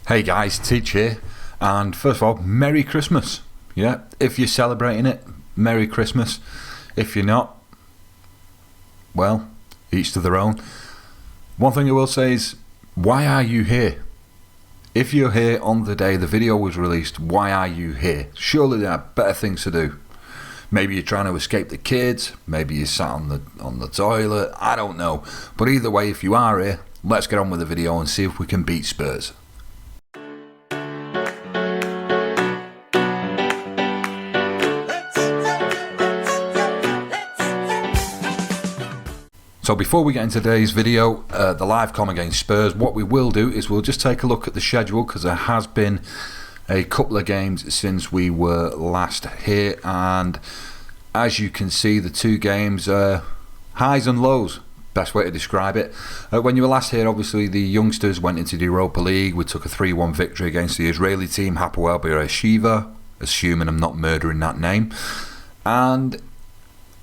Hey guys, Teach here, and first of all, Merry Christmas. Yeah, if you're celebrating it, Merry Christmas. If you're not, well, each to their own. One thing I will say is, why are you here? If you're here on the day the video was released, why are you here? Surely there are better things to do. Maybe you're trying to escape the kids, maybe you sat on the toilet, I don't know. But either way, if you are here, let's get on with the video and see if we can beat Spurs. So before we get into today's video, the live com against Spurs, what we will do is we'll just take a look at the schedule, because there has been a couple of games since we were last here, and as you can see, the two games are highs and lows, best way to describe it. When you were last here, obviously the youngsters went into the Europa League. We took a 3-1 victory against the Israeli team, Hapoel Beersheva, assuming I'm not murdering that name, and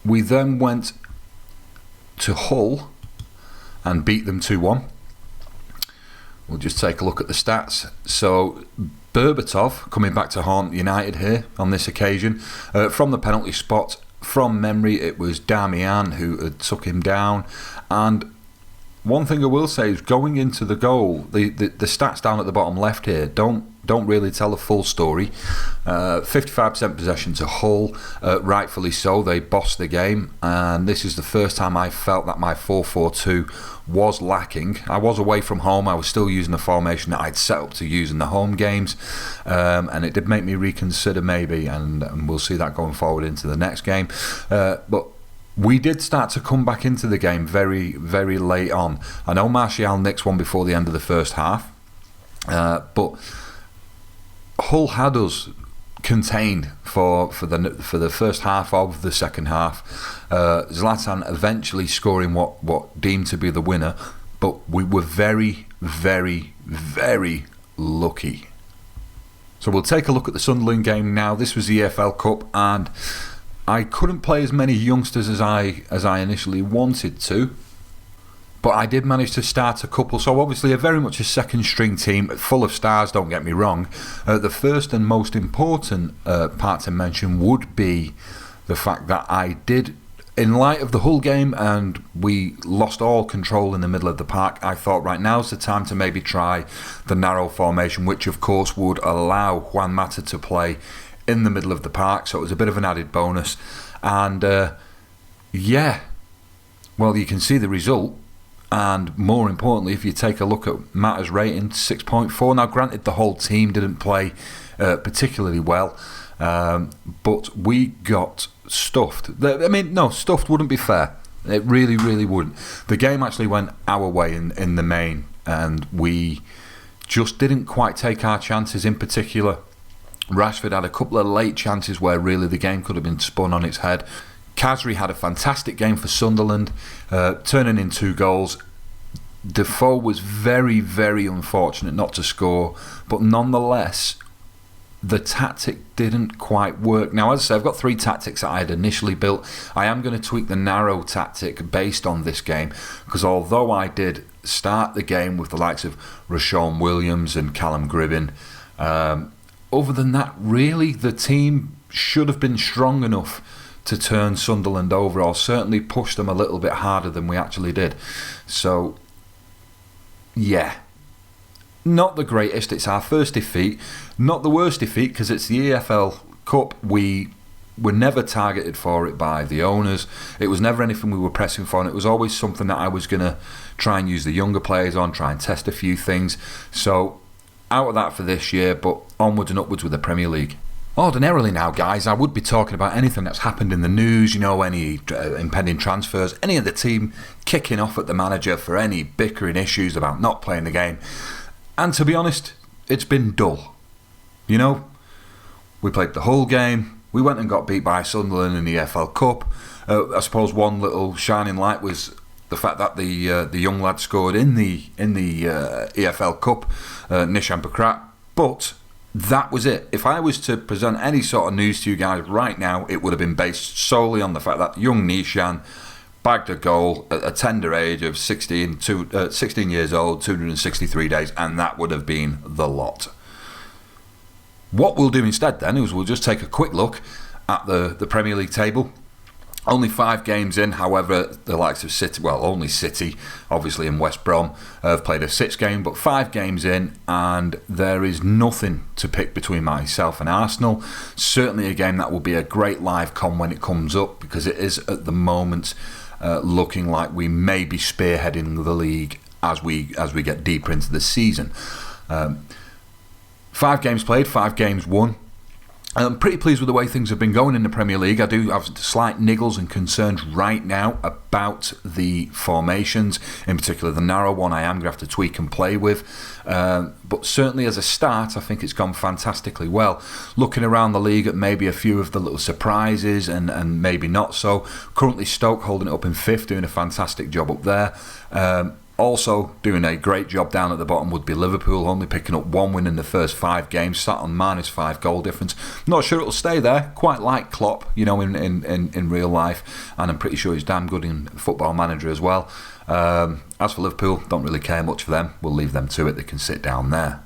we then went to Hull and beat them 2-1. We'll just take a look at the stats. So Berbatov coming back to haunt United here on this occasion. From the penalty spot, from memory, it was Damian who had took him down. And one thing I will say is, going into the goal, the stats down at the bottom left here don't really tell the full story. 55% possession to Hull, rightfully so. They bossed the game, and this is the first time I felt that my 4-4-2 was lacking. I was away from home. I was still using the formation that I'd set up to use in the home games, and it did make me reconsider maybe, and we'll see that going forward into the next game. But we did start to come back into the game very, very late on. I know Martial nicked one before the end of the first half, but Hull had us contained for the first half of the second half. Zlatan eventually scoring what deemed to be the winner, but we were very, very, very lucky. So we'll take a look at the Sunderland game now. This was the EFL Cup, and I couldn't play as many youngsters as I initially wanted to, but I did manage to start a couple. So obviously very much a second string team, full of stars, don't get me wrong. The first and most important part to mention would be the fact that I did, in light of the Hull game and we lost all control in the middle of the park, I thought, right, now's the time to maybe try the narrow formation, which of course would allow Juan Mata to play in the middle of the park. So it was a bit of an added bonus. And yeah, well, you can see the result. And more importantly, if you take a look at Mata's rating, 6.4. Now granted, the whole team didn't play particularly well, but we got stuffed. I mean, no, stuffed wouldn't be fair. It really, really wouldn't. The game actually went our way in the main, and we just didn't quite take our chances. In particular, Rashford had a couple of late chances where really the game could have been spun on its head. Khazri had a fantastic game for Sunderland, turning in 2 goals. Defoe was very, very unfortunate not to score, but nonetheless, the tactic didn't quite work. Now, as I say, I've got 3 tactics that I had initially built. I am going to tweak the narrow tactic based on this game, because although I did start the game with the likes of Rashawn Williams and Callum Gribbin, other than that, really, the team should have been strong enough to turn Sunderland over, or certainly push them a little bit harder than we actually did. So, yeah, not the greatest. It's our first defeat. Not the worst defeat, because it's the EFL Cup. We were never targeted for it by the owners. It was never anything we were pressing for, and it was always something that I was going to try and use the younger players on, try and test a few things. So, out of that for this year, but onwards and upwards with the Premier League. Ordinarily now, guys, I would be talking about anything that's happened in the news, you know, any impending transfers, any of the team kicking off at the manager for any bickering issues about not playing the game. And to be honest, it's been dull. You know, we played the whole game, we went and got beat by Sunderland in the EFL Cup. I suppose one little shining light was the fact that the young lad scored in the EFL Cup, Nishan Pakrat, but that was it. If I was to present any sort of news to you guys right now, it would have been based solely on the fact that young Nishan bagged a goal at a tender age of 16 years old, 263 days, and that would have been the lot. What we'll do instead then is we'll just take a quick look at the Premier League table. Only 5 games in, however, the likes of City, well, only City, obviously, and West Brom have played a 6th game, but 5 games in, and there is nothing to pick between myself and Arsenal. Certainly a game that will be a great live com when it comes up, because it is at the moment looking like we may be spearheading the league as we get deeper into the season. 5 games played, 5 games won. I'm pretty pleased with the way things have been going in the Premier League. I do have slight niggles and concerns right now about the formations, in particular the narrow one I am going to have to tweak and play with. But certainly as a start, I think it's gone fantastically well. Looking around the league at maybe a few of the little surprises and maybe not so. Currently Stoke holding it up in 5th, doing a fantastic job up there. Also doing a great job down at the bottom would be Liverpool, only picking up 1 win in the first 5 games, sat on -5 goal difference. Not sure it'll stay there, quite like Klopp, in real life, and I'm pretty sure he's damn good in Football Manager as well. As for Liverpool, don't really care much for them, we'll leave them to it, they can sit down there.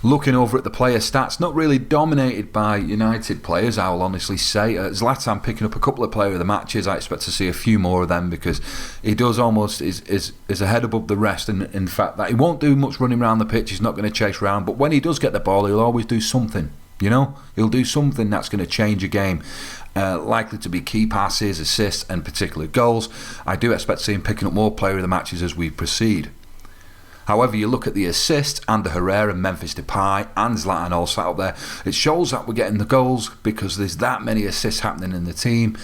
Looking over at the player stats, not really dominated by United players, I will honestly say. Zlatan picking up a couple of player of the matches. I expect to see a few more of them because he does almost is a head above the rest. And in fact, that he won't do much running around the pitch. He's not going to chase around. But when he does get the ball, he'll always do something. He'll do something that's going to change a game. Likely to be key passes, assists, and particular goals. I do expect to see him picking up more player of the matches as we proceed. However, you look at the assists, Ander Herrera, Memphis Depay and Zlatan all sat up there. It shows that we're getting the goals because there's that many assists happening in the team.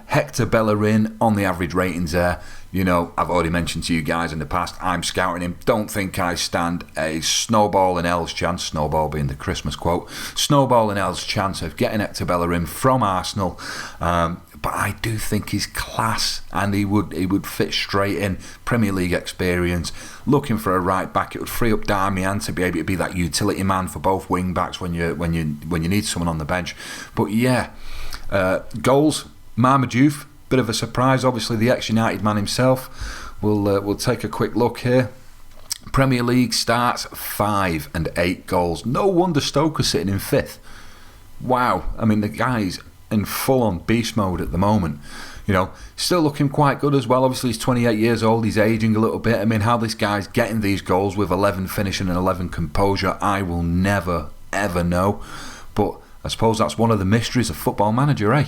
Hector Bellerin on the average ratings there. I've already mentioned to you guys in the past, I'm scouting him. Don't think I stand a snowball in hell's chance, snowball being the Christmas quote, snowball in hell's chance of getting Hector Bellerin from Arsenal. But I do think he's class and he would fit straight in. Premier League experience, looking for a right back. It would free up Darmian to be able to be that utility man for both wing backs when you need someone on the bench. But yeah, goals, Marmaduke, bit of a surprise. Obviously the ex-United man himself. We'll take a quick look here. Premier League starts 5 and 8 goals. No wonder Stoke is sitting in 5th. Wow, I mean the guy's in full-on beast mode at the moment. Still looking quite good as well. Obviously he's 28 years old, he's aging a little bit. I mean, how this guy's getting these goals with 11 finishing and 11 composure, I will never ever know. But I suppose that's one of the mysteries of Football Manager, eh?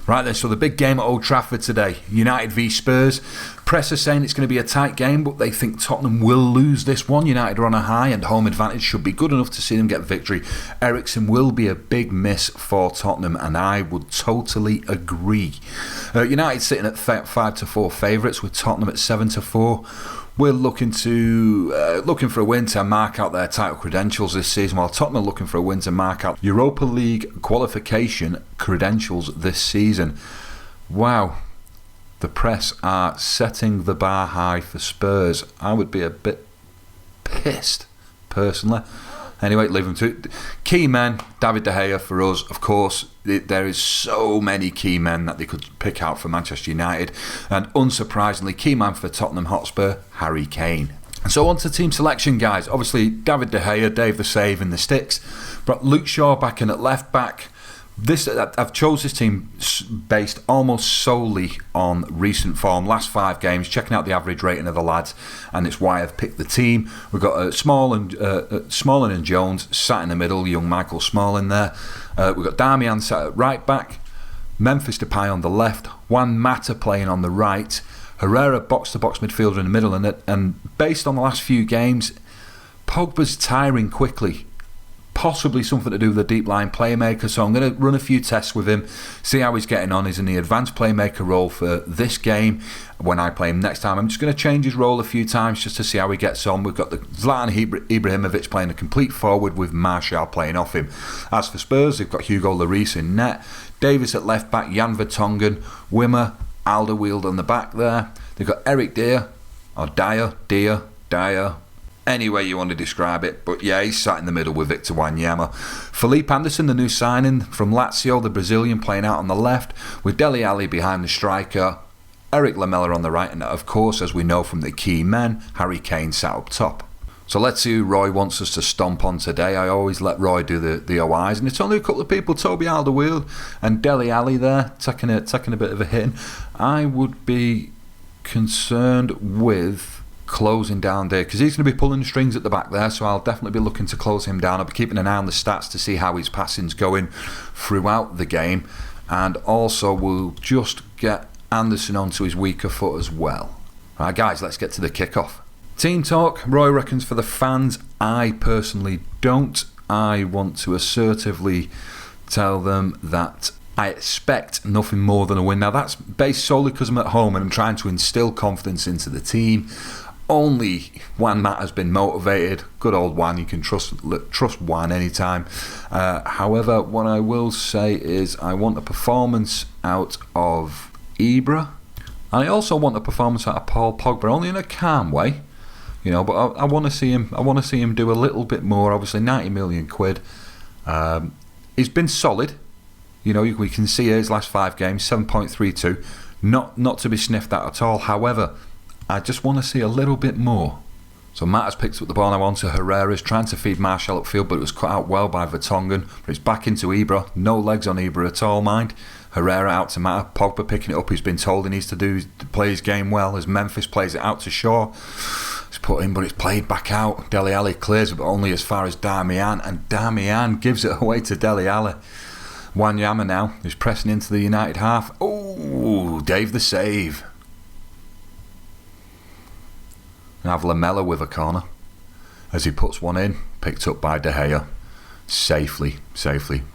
Right then, so the big game at Old Trafford today, United v Spurs. Press are saying it's going to be a tight game, but they think Tottenham will lose this one. United are on a high and home advantage should be good enough to see them get victory. Eriksen will be a big miss for Tottenham, and I would totally agree. United sitting at 5-4 favourites with Tottenham at 7-4. We're looking for a win to mark out their title credentials this season, while Tottenham are looking for a win to mark out Europa League qualification credentials this season. Wow, the press are setting the bar high for Spurs. I would be a bit pissed, personally. Anyway, leave them to it. Key men, David De Gea for us, of course. There is so many key men that they could pick out for Manchester United. And unsurprisingly, key man for Tottenham Hotspur, Harry Kane. And so on to team selection, guys. Obviously, David De Gea, Dave the Save in the sticks. But Luke Shaw back in at left back. I've chose this team based almost solely on recent form, last 5 games, checking out the average rating of the lads, and it's why I've picked the team. We've got Smalling and Jones sat in the middle, young Michael Smalling there. We've got Darmian sat at right back, Memphis Depay on the left, Juan Mata playing on the right, Herrera box-to-box midfielder in the middle, and based on the last few games, Pogba's tiring quickly. Possibly something to do with the deep line playmaker, so I'm going to run a few tests with him, see how he's getting on. He's in the advanced playmaker role for this game. When I play him next time, I'm just going to change his role a few times just to see how he gets on. We've got the Zlatan Ibrahimovic playing a complete forward with Martial playing off him. As for Spurs, they've got Hugo Lloris in net, Davis at left back, Jan Vertonghen, Wimmer, Alderweireld on the back there. They've got Eric Dier, or Dyer, any way you want to describe it, but yeah, he's sat in the middle with Victor Wanyama. Felipe Anderson, the new signing from Lazio, the Brazilian, playing out on the left, with Dele Alli behind the striker. Eric Lamela on the right, and of course, as we know from the key men, Harry Kane sat up top. So let's see who Roy wants us to stomp on today. I always let Roy do the OIs, and it's only a couple of people, Toby Alderweireld and Dele Alli there, taking a bit of a hit. I would be concerned with closing down there, because he's going to be pulling the strings at the back there, so I'll definitely be looking to close him down. I'll be keeping an eye on the stats to see how his passing's going throughout the game, and also we'll just get Anderson onto his weaker foot as well. Right guys, let's get to the kickoff. Team talk. Roy reckons for the fans. I personally don't. I want to assertively tell them that I expect nothing more than a win. Now that's based solely because I'm at home and I'm trying to instill confidence into the team. Only Juan Matt has been motivated. Good old Juan, you can trust Juan anytime. However, what I will say is I want a performance out of Ibra. And I also want a performance out of Paul Pogba, only in a calm way. You know, but I want to see him. I want to see him do a little bit more. Obviously, 90 million quid. He's been solid. You know, we can see his last 5 games, 7.32, not to be sniffed at all. However, I just want to see a little bit more. So Matt has picked up the ball now onto Herrera's, trying to feed Martial upfield, but it was cut out well by Vertonghen. But it's back into Ibra. No legs on Ibra at all, mind. Herrera out to Matt. Pogba picking it up. He's been told he needs to play his game well as Memphis plays it out to Shaw. It's put in, but it's played back out. Dele Alli clears it, but only as far as Darmian, and Darmian gives it away to Dele Alli. Wanyama now is pressing into the United half. Oh, Dave the save. And have Lamela with a corner as he puts one in, picked up by De Gea. Safely.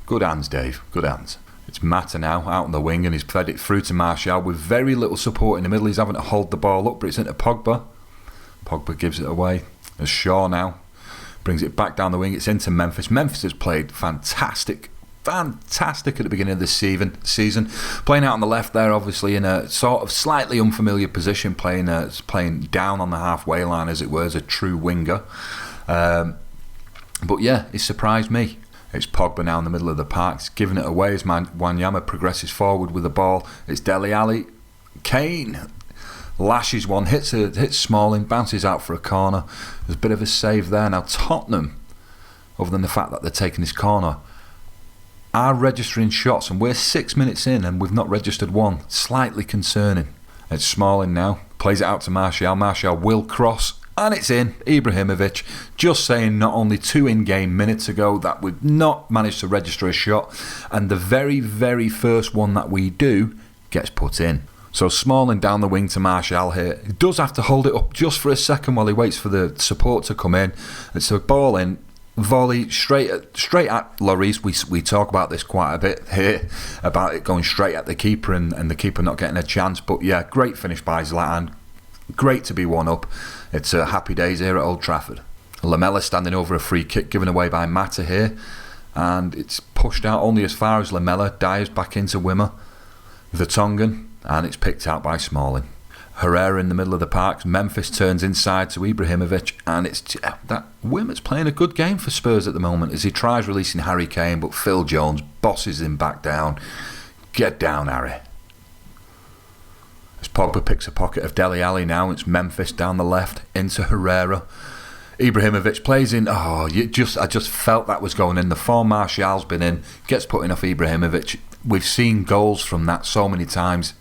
Good hands, Dave, good hands. It's Mata now out on the wing, and he's fed it through to Martial with very little support in the middle. He's having to hold the ball up, but it's into Pogba. Pogba gives it away as Shaw now brings it back down the wing. It's into Memphis. Memphis has played fantastic at the beginning of this season. Playing out on the left there, obviously in a sort of slightly unfamiliar position, playing down on the halfway line, as it were, as a true winger. But yeah, it surprised me. It's Pogba now in the middle of the park. It's giving it away as Wanyama progresses forward with the ball. It's Dele Alli. Kane lashes one, hits Smalling, bounces out for a corner. There's a bit of a save there. Now Tottenham, other than the fact that they're taking this corner, are registering shots, and we're 6 minutes in and we've not registered one. Slightly concerning. It's Smalling now, plays it out to Martial. Martial will cross, and it's in. Ibrahimovic, just saying, not only 2 in-game minutes ago that we've not managed to register a shot, and the very, very first one that we do gets put in. So Smalling down the wing to Martial here. He does have to hold it up just for a second while he waits for the support to come in. It's a ball in, volley straight at Lloris. We talk about this quite a bit here, about it going straight at the keeper and the keeper not getting a chance. But yeah, great finish by Zlatan. Great to be 1-up. It's happy days here at Old Trafford. Lamela standing over a free kick given away by Mata here, and it's pushed out only as far as Lamela. Dives back into Wimmer. Vertonghen, and it's picked out by Smalling. Herrera in the middle of the park. Memphis turns inside to Ibrahimovic, and it's that Wimmer's playing a good game for Spurs at the moment as he tries releasing Harry Kane, but Phil Jones bosses him back down. Get down, Harry. As Pogba picks a pocket of Dele Alli now, it's Memphis down the left into Herrera. Ibrahimovic plays in. I just felt that was going in. The form Martial's been in gets put in off Ibrahimovic. We've seen goals from that so many times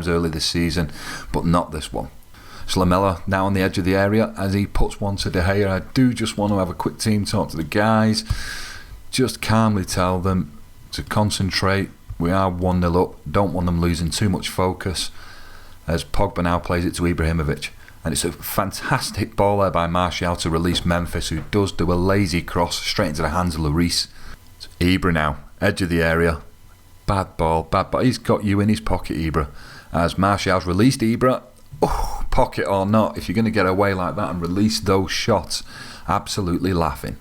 early this season, but not this one. So Lamela now on the edge of the area as he puts one to De Gea. I do just want to have a quick team talk to the guys. Just calmly tell them to concentrate. We are 1-0 up. Don't want them losing too much focus. As Pogba now plays it to Ibrahimovic. And it's a fantastic ball there by Martial to release Memphis, who does do a lazy cross straight into the hands of Lloris. It's Ibra now, edge of the area. Bad ball. He's got you in his pocket, Ibra. As Martial's released Ibra. Oh, pocket or not, if you're going to get away like that and release those shots, absolutely laughing.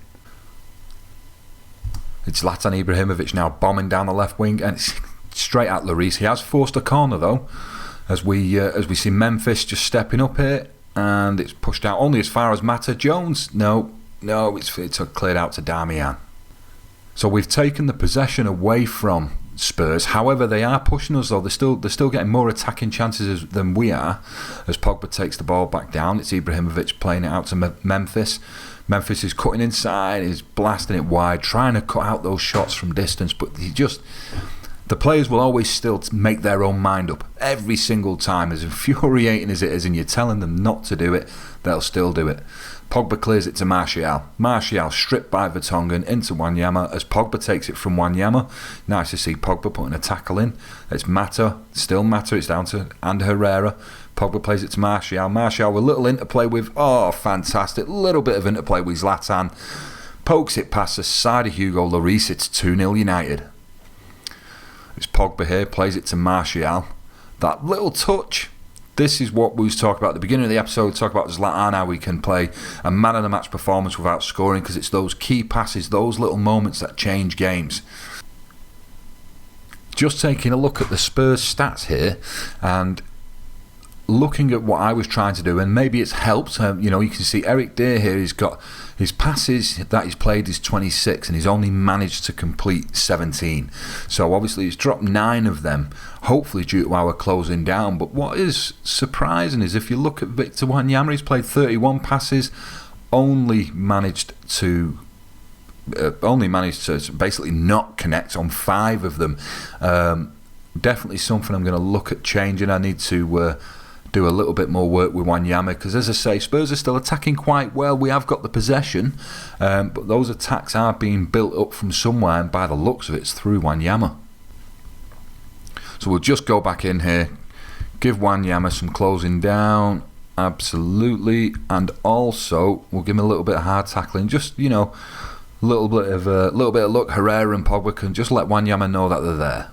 It's Zlatan Ibrahimovic now bombing down the left wing, and it's straight at Lloris. He has forced a corner though, as we see Memphis just stepping up here, and it's pushed out only as far as Mata. Jones. No, it's cleared out to Darmian. So we've taken the possession away from Spurs. However, they are pushing us though. They're still getting more attacking chances than we are. As Pogba takes the ball back down, it's Ibrahimovic playing it out to Memphis. Memphis is cutting inside, is blasting it wide, trying to cut out those shots from distance, but the players will always still make their own mind up every single time. As infuriating as it is, and you're telling them not to do it, they'll still do it. Pogba clears it to Martial. Martial stripped by Vertonghen into Wanyama as Pogba takes it from Wanyama. Nice to see Pogba putting a tackle in. It's Mata, still Mata, it's down to and Herrera. Pogba plays it to Martial. Martial with a little interplay with, fantastic, little bit of interplay with Zlatan. Pokes it past the side of Hugo Lloris, it's 2-0 United. It's Pogba here, plays it to Martial. That little touch. This is what we was talking about at the beginning of the episode. Talk about Zlatan, how we can play a man of the match performance without scoring, because it's those key passes, those little moments that change games. Just taking a look at the Spurs stats here and looking at what I was trying to do, and maybe it's helped. You can see Eric Dier here. He's got his passes that he's played is 26, and he's only managed to complete 17. So obviously he's dropped 9 of them, hopefully due to our closing down. But what is surprising is if you look at Victor Wanyama, he's played 31 passes, only managed to basically not connect on 5 of them. Definitely something I'm going to look at changing. I need to do a little bit more work with Wanyama, because as I say, Spurs are still attacking quite well. We have got the possession, but those attacks are being built up from somewhere, and by the looks of it, it's through Wanyama. So we'll just go back in here, give Wanyama some closing down, absolutely, and also we'll give him a little bit of hard tackling, just a little bit of luck. Herrera and Pogba can just let Wanyama know that they're there.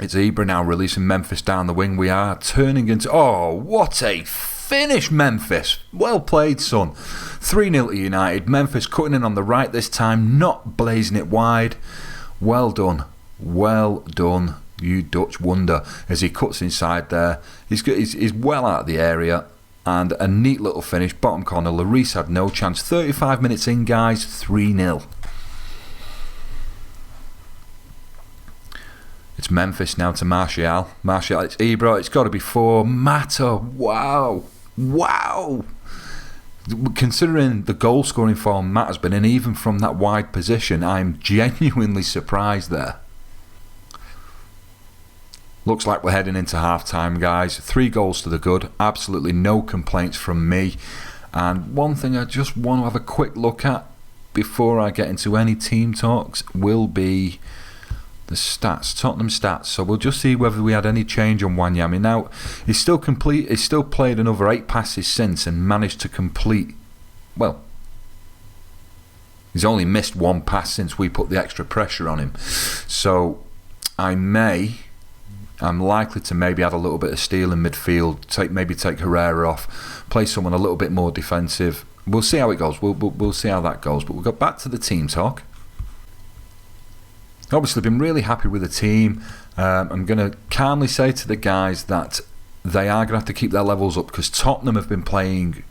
It's Ibra now releasing Memphis down the wing. We are turning into... what a finish, Memphis. Well played, son. 3-0 to United. Memphis cutting in on the right this time, not blazing it wide. Well done. Well done, you Dutch wonder. As he cuts inside there, he's well out of the area. And a neat little finish. Bottom corner, Lloris had no chance. 35 minutes in, guys. 3-0. It's Memphis now to Martial. It's Ibra. It's got to be 4. Mata. Wow. Considering the goal scoring form Matt has been in, even from that wide position, I'm genuinely surprised there. Looks like we're heading into half time, guys. 3 goals to the good. Absolutely no complaints from me. And one thing I just want to have a quick look at before I get into any team talks will be the stats, Tottenham stats. So we'll just see whether we had any change on Wanyama. Now, he's still played another 8 passes since and managed to complete, he's only missed 1 pass since we put the extra pressure on him. So I'm likely to maybe add a little bit of steel in midfield, take Herrera off, play someone a little bit more defensive. We'll see how it goes. We'll see how that goes. But we'll go back to the team talk. Obviously been really happy with the team. I'm going to calmly say to the guys that they are going to have to keep their levels up, because Tottenham have been playing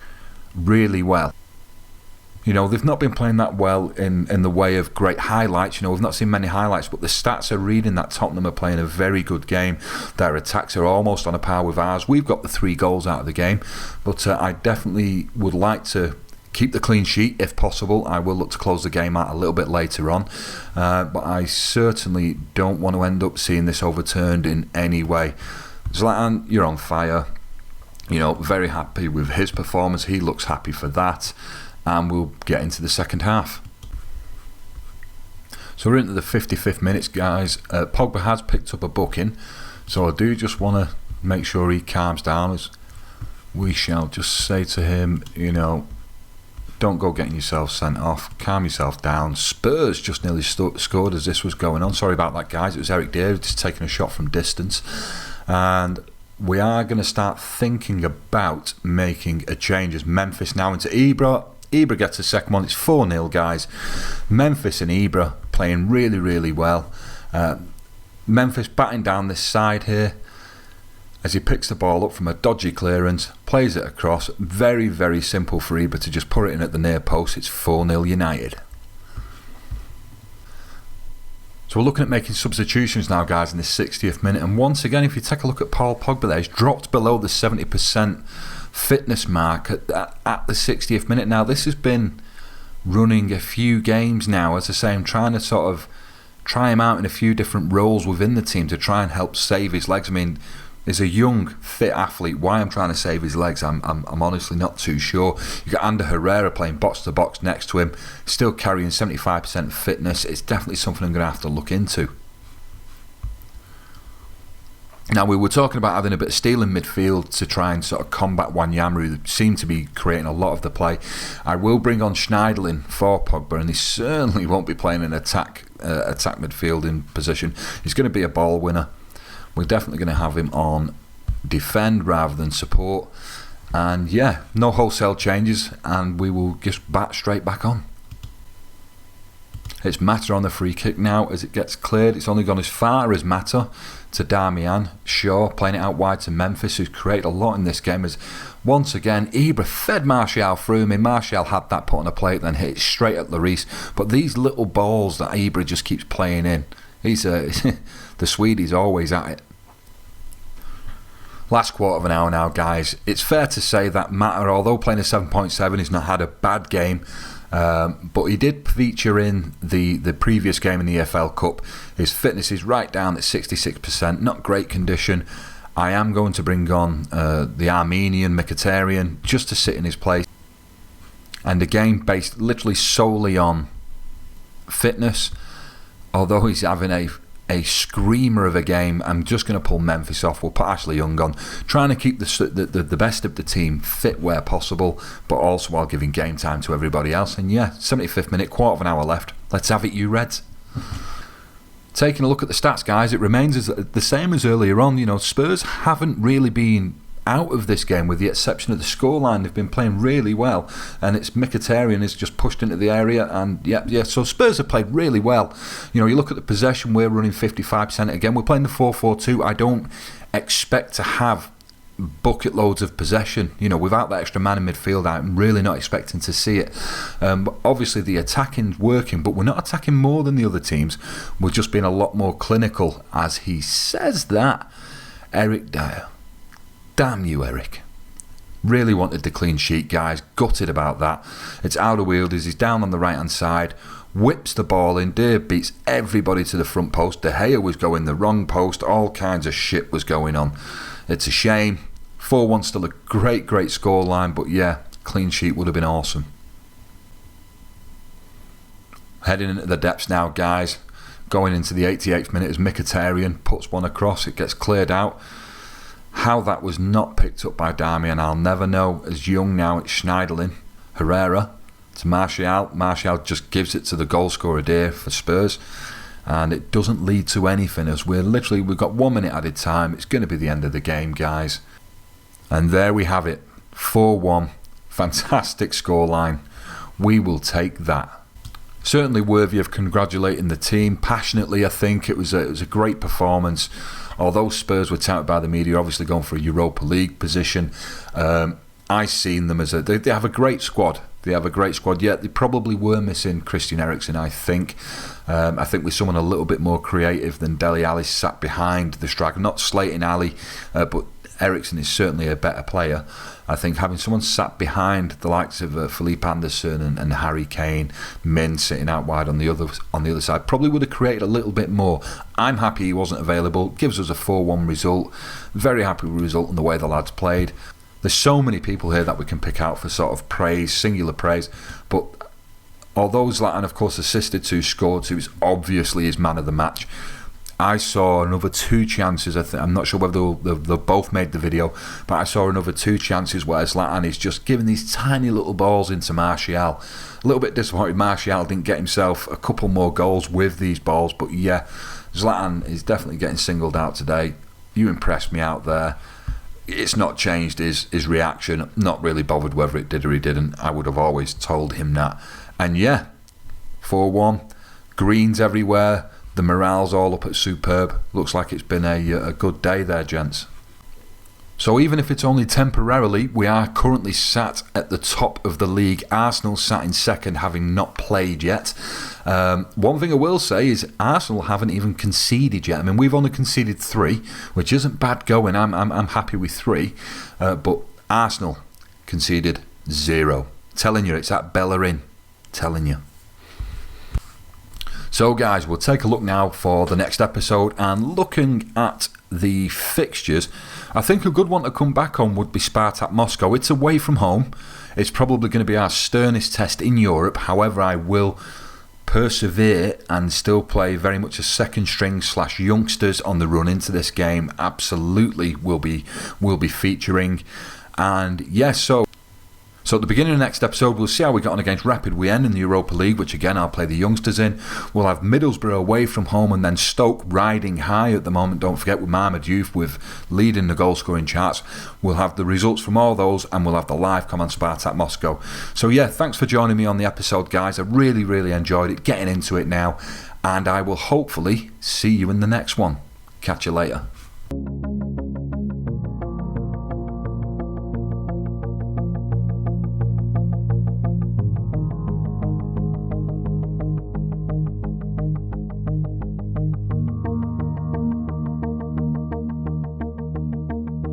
really well. They've not been playing that well in the way of great highlights. We've not seen many highlights, but the stats are reading that Tottenham are playing a very good game. Their attacks are almost on a par with ours. We've got the 3 goals out of the game, but I definitely would like to keep the clean sheet if possible. I will look to close the game out a little bit later on, but I certainly don't want to end up seeing this overturned in any way. Zlatan, you're on fire. Very happy with his performance. He looks happy for that, and we'll get into the second half. So we're into the 55th minutes, guys. Pogba has picked up a booking, so I do just want to make sure he calms down, as we shall just say to him, don't go getting yourself sent off. Calm yourself down. Spurs just nearly scored as this was going on. Sorry about that, guys. It was Eric Dier just taking a shot from distance. And we are going to start thinking about making a change as Memphis now into Ibra. Ibra gets the second one. It's 4-0, guys. Memphis and Ibra playing really, really well. Memphis batting down this side here as he picks the ball up from a dodgy clearance, plays it across. Very, very simple for Ibra to just put it in at the near post. It's 4-0 United. So we're looking at making substitutions now, guys, in the 60th minute. And once again, if you take a look at Paul Pogba there, he's dropped below the 70% fitness mark at the 60th minute. Now, this has been running a few games now. As I say, I'm trying to sort of try him out in a few different roles within the team to try and help save his legs. I mean, as a young, fit athlete, why I'm trying to save his legs, I'm honestly not too sure. You got Ander Herrera playing box to box next to him, still carrying 75% fitness. It's definitely something I'm going to have to look into. Now, we were talking about having a bit of steel in midfield to try and sort of combat Wanyama, who seemed to be creating a lot of the play. I will bring on Schneiderlin for Pogba, and he certainly won't be playing an attack midfield in position. He's going to be a ball winner. We're definitely going to have him on defend rather than support. And yeah, no wholesale changes, and we will just bat straight back on. It's Mata on the free kick now as it gets cleared. It's only gone as far as Mata to Darmian. Shaw playing it out wide to Memphis, who's created a lot in this game. As once again, Ibra fed Martial through. I mean, Martial had that put on a plate, then hit it straight at Lloris. But these little balls that Ibra just keeps playing in, the Swede is always at it. Last quarter of an hour now, guys. It's fair to say that Mata, although playing a 7.7, has not had a bad game. But he did feature in the previous game in the EFL Cup. His fitness is right down at 66%, not great condition. I am going to bring on the Armenian Mkhitaryan just to sit in his place. And a game based literally solely on fitness. Although he's having a screamer of a game, I'm just going to pull Memphis off. We'll put Ashley Young on, trying to keep the best of the team fit where possible, but also while giving game time to everybody else. And yeah, 75th minute, quarter of an hour left. Let's have it, you Reds. Taking a look at the stats, guys, it remains the same as earlier on. You know, Spurs haven't really been out of this game with the exception of the scoreline. They've been playing really well, and it's Mkhitaryan has just pushed into the area, and yeah, so Spurs have played really well. You know, you look at the possession, we're running 55% again. We're playing the 4-4-2. I don't expect to have bucket loads of possession, you know, without that extra man in midfield. I'm really not expecting to see it. But obviously the attacking's working, but we're not attacking more than the other teams. We're just being a lot more clinical. As he says that, Eric Dyer, damn you, Eric. Really wanted the clean sheet, guys. Gutted about that. It's out of Wielders. He's down on the right hand side, whips the ball in. Deer beats everybody to the front post. De Gea was going the wrong post. All kinds of shit was going on. It's a shame. 4-1 still a great scoreline, but yeah, clean sheet would have been awesome. Heading into the depths now, guys. Going into the 88th minute as Mkhitaryan puts one across. It gets cleared out. How that was not picked up by Darmian, I'll never know. As Young now, it's Schneiderlin. Herrera to Martial. Martial just gives it to the goal scorer there for Spurs. And it doesn't lead to anything, as we've got 1 minute added time. It's going to be the end of the game, guys. And there we have it. 4-1. Fantastic scoreline. We will take that. Certainly worthy of congratulating the team. Passionately, I think it was a great performance. Although Spurs were touted by the media, obviously going for a Europa League position, I seen them as they have a great squad. They have a great squad. Yet they probably were missing Christian Eriksen, I think. I think with someone a little bit more creative than Dele Alli sat behind the striker. Not slating Ali, but Eriksen is certainly a better player. I think having someone sat behind the likes of Felipe Anderson and Harry Kane, Min sitting out wide on the other side, probably would have created a little bit more. I'm happy he wasn't available. Gives us a 4-1 result. Very happy with the result and the way the lads played. There's so many people here that we can pick out for sort of praise, singular praise. But although Zlatan, of course, assisted to, scored to, is obviously his man of the match. I saw another 2 chances. I'm not sure whether they both made the video, but I saw another 2 chances where Zlatan is just giving these tiny little balls into Martial. A little bit disappointed Martial didn't get himself a couple more goals with these balls, but yeah, Zlatan is definitely getting singled out today. You impressed me out there. It's not changed his reaction. Not really bothered whether it did or he didn't. I would have always told him that. And yeah, 4-1, greens everywhere. The morale's all up at superb. Looks like it's been a good day there, gents. So even if it's only temporarily, we are currently sat at the top of the league. Arsenal sat in second, having not played yet. One thing I will say is Arsenal haven't even conceded yet. I mean, we've only conceded 3, which isn't bad going. I'm happy with 3, but Arsenal conceded 0. Telling you, it's at Bellerin. Telling you. So guys, we'll take a look now for the next episode, and looking at the fixtures, I think a good one to come back on would be Spartak Moscow. It's away from home. It's probably going to be our sternest test in Europe. However, I will persevere and still play very much a second string / youngsters on the run into this game. Absolutely will be featuring. And yes, so at the beginning of the next episode, we'll see how we got on against Rapid Wien in the Europa League, which again I'll play the youngsters in. We'll have Middlesbrough away from home, and then Stoke riding high at the moment. Don't forget, with Mohamed Youth with leading the goal scoring charts. We'll have the results from all those, and we'll have the live come on Spartak Moscow. So yeah, thanks for joining me on the episode, guys. I really enjoyed it, getting into it now, and I will hopefully see you in the next one. Catch you later.